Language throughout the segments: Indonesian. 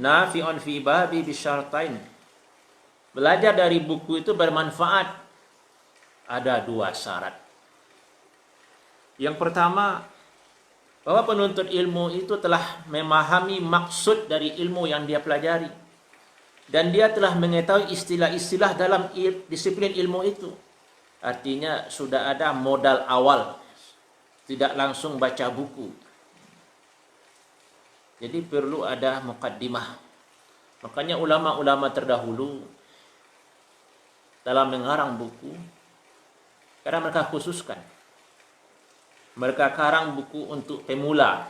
nafi'un fi babi bisyartain. Belajar dari buku itu bermanfaat. Ada 2 syarat. Yang pertama, bahwa penuntut ilmu itu telah memahami maksud dari ilmu yang dia pelajari. Dan dia telah mengetahui istilah-istilah dalam disiplin ilmu itu. Artinya sudah ada modal awal. Tidak langsung baca buku. Jadi perlu ada muqaddimah. Makanya ulama-ulama terdahulu dalam mengarang buku, karena mereka khususkan. Mereka karang buku untuk pemula.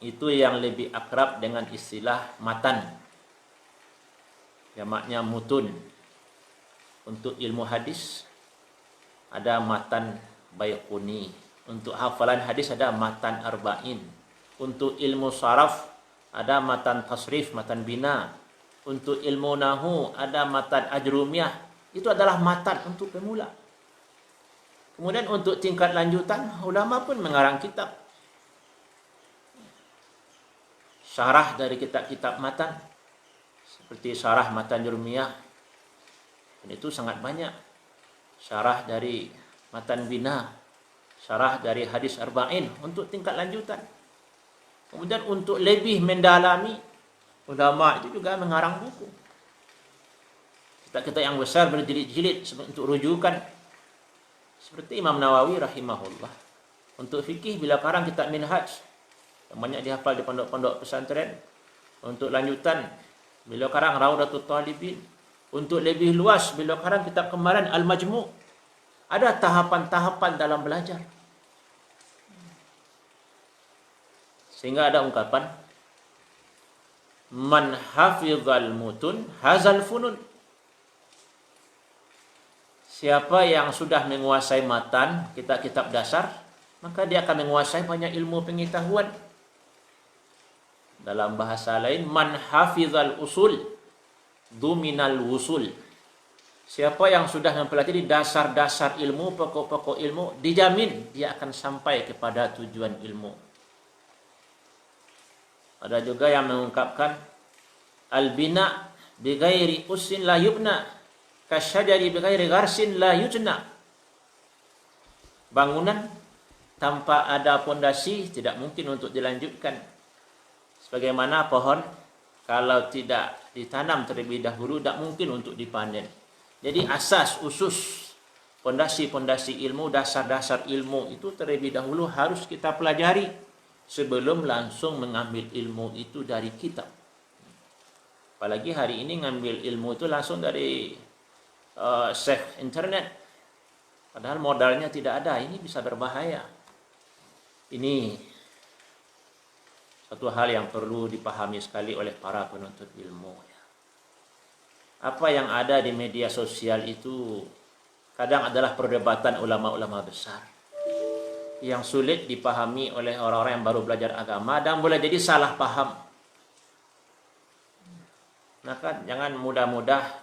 Itu yang lebih akrab dengan istilah matan. Jamaknya mutun. Untuk ilmu hadis ada matan Baiquni. Untuk hafalan hadis ada matan arba'in. Untuk ilmu saraf ada matan tasrif, matan bina. Untuk ilmu nahu ada matan ajrumiyah. Itu adalah matan untuk pemula. Kemudian untuk tingkat lanjutan, ulama pun mengarang kitab. Syarah dari kitab-kitab matan. Seperti syarah matan jurmiyah. Dan itu sangat banyak. Syarah dari matan bina. Syarah dari hadis arba'in untuk tingkat lanjutan. Kemudian untuk lebih mendalami, ulama itu juga mengarang buku. Kitab-kitab yang besar berjilid-jilid untuk rujukan. Seperti Imam Nawawi rahimahullah. Untuk fikih bila karang kitab Minhaj yang banyak dihafal di pondok-pondok pesantren. Untuk lanjutan beliau karang Raudatul Talibin. Untuk lebih luas beliau karang kitab kemarin Al-Majmu'. Ada tahapan-tahapan dalam belajar. Sehingga ada ungkapan man hafizal mutun hazal funun. Siapa yang sudah menguasai matan, kitab-kitab dasar, maka dia akan menguasai banyak ilmu pengetahuan. Dalam bahasa lain, man hafizal usul, duminal wusul. Siapa yang sudah mempelajari dasar-dasar ilmu, pokok-pokok ilmu, dijamin dia akan sampai kepada tujuan ilmu. Ada juga yang mengungkapkan, al-bina bighairi usin la yubna. Kasyajari bighairi gharsin la yujna. Bangunan tanpa ada pondasi tidak mungkin untuk dilanjutkan. Sebagaimana pohon kalau tidak ditanam terlebih dahulu tidak mungkin untuk dipanen. Jadi asas, usus, pondasi-pondasi ilmu, dasar-dasar ilmu itu terlebih dahulu harus kita pelajari sebelum langsung mengambil ilmu itu dari kitab. Apalagi hari ini ngambil ilmu itu langsung dari search internet. Padahal modalnya tidak ada. Ini bisa berbahaya. Ini satu hal yang perlu dipahami sekali oleh para penuntut ilmu. Apa yang ada di media sosial itu kadang adalah perdebatan ulama-ulama besar yang sulit dipahami oleh orang-orang yang baru belajar agama dan boleh jadi salah paham. Maka jangan mudah-mudah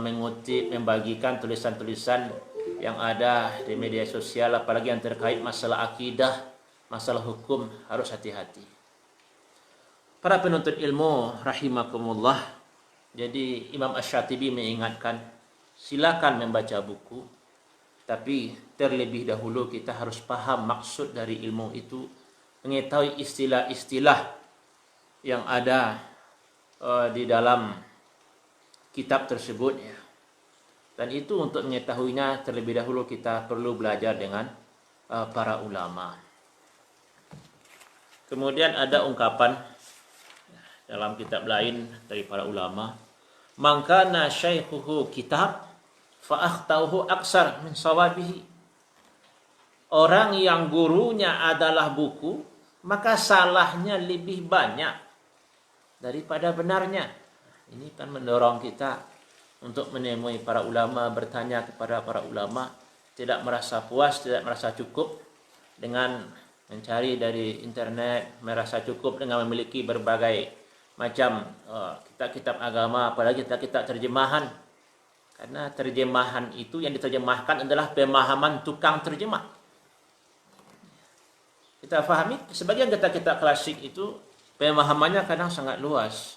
mengutip, membagikan tulisan-tulisan yang ada di media sosial, apalagi yang terkait masalah akidah, masalah hukum, harus hati-hati. Para penuntut ilmu rahimakumullah, jadi Imam Asy-Syatibi mengingatkan, silakan membaca buku, tapi terlebih dahulu kita harus paham maksud dari ilmu itu, mengetahui istilah-istilah yang ada di dalam kitab tersebut ya. Dan itu untuk mengetahuinya terlebih dahulu kita perlu belajar dengan para ulama. Kemudian ada ungkapan dalam kitab lain dari para ulama, man kana syaikhuhu kitab fa akhtauhu aksar min sawabihi. Orang yang gurunya adalah buku, maka salahnya lebih banyak daripada benarnya. Ini kan mendorong kita untuk menemui para ulama, bertanya kepada para ulama, tidak merasa puas, tidak merasa cukup dengan mencari dari internet, merasa cukup dengan memiliki berbagai macam kitab-kitab agama, apalagi kitab-kitab terjemahan. Karena terjemahan itu yang diterjemahkan adalah pemahaman tukang terjemah. Kita pahami, sebagian kitab-kitab klasik itu pemahamannya kadang sangat luas.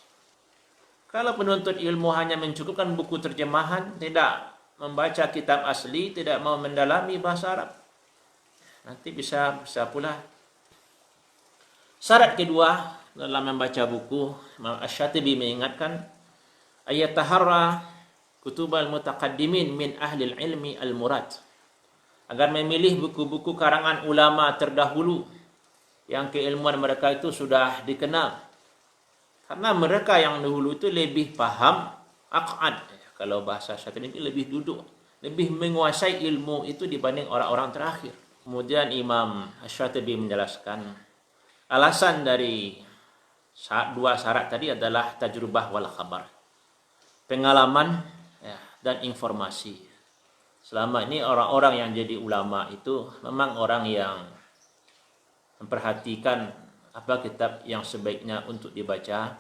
Kalau penuntut ilmu hanya mencukupkan buku terjemahan, tidak membaca kitab asli, tidak mau mendalami bahasa Arab, nanti bisa pula. Syarat kedua dalam membaca buku, Imam Asy-Syatibi mengingatkan, ayataharra kutubal mutaqaddimin min ahli ilmi al-murad, agar memilih buku-buku karangan ulama terdahulu yang keilmuan mereka itu sudah dikenal. Karena mereka yang dahulu itu lebih paham aqad, kalau bahasa Syatibi ini lebih duduk, lebih menguasai ilmu itu dibanding orang-orang terakhir. Kemudian Imam Asy-Syatibi menjelaskan alasan dari dua syarat tadi adalah tajrubah wal khabar, pengalaman dan informasi. Selama ini orang-orang yang jadi ulama itu memang orang yang memperhatikan apa kitab yang sebaiknya untuk dibaca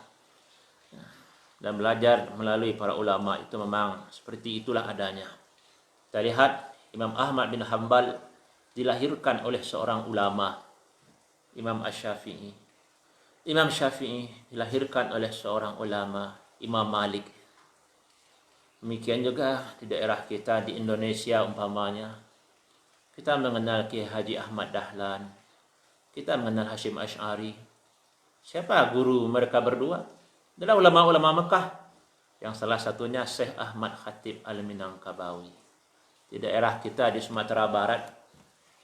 dan belajar melalui para ulama itu memang seperti itulah adanya. Kita lihat Imam Ahmad bin Hanbal dilahirkan oleh seorang ulama, Imam Asy-Syafi'i. Imam Syafi'i dilahirkan oleh seorang ulama, Imam Malik. Demikian juga di daerah kita di Indonesia umpamanya, kita mengenal Kiai Haji Ahmad Dahlan, kita mengenal Hasyim Asy'ari. Siapa guru mereka berdua? Adalah ulama-ulama Mekah, yang salah satunya Syekh Ahmad Khatib Al-Minangkabawi. Di daerah kita di Sumatera Barat,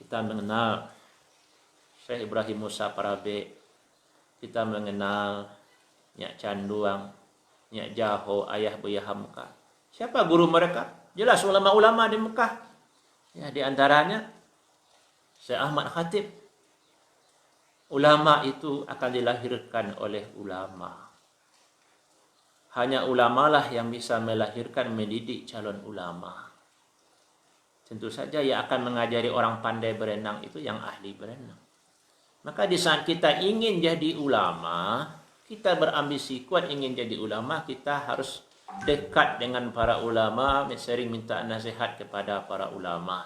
kita mengenal Syekh Ibrahim Musa Parabe, kita mengenal Nyak Canduang, Nyak Jaho, Ayah Buya Hamka. Siapa guru mereka? Jelas ulama-ulama di Mekah. Ya, di antaranya Syekh Ahmad Khatib. Ulama itu akan dilahirkan oleh ulama. Hanya ulamalah yang bisa melahirkan, mendidik calon ulama. Tentu saja yang akan mengajari orang pandai berenang itu yang ahli berenang. Maka di saat kita ingin jadi ulama, kita berambisi kuat ingin jadi ulama, kita harus dekat dengan para ulama, sering minta nasihat kepada para ulama.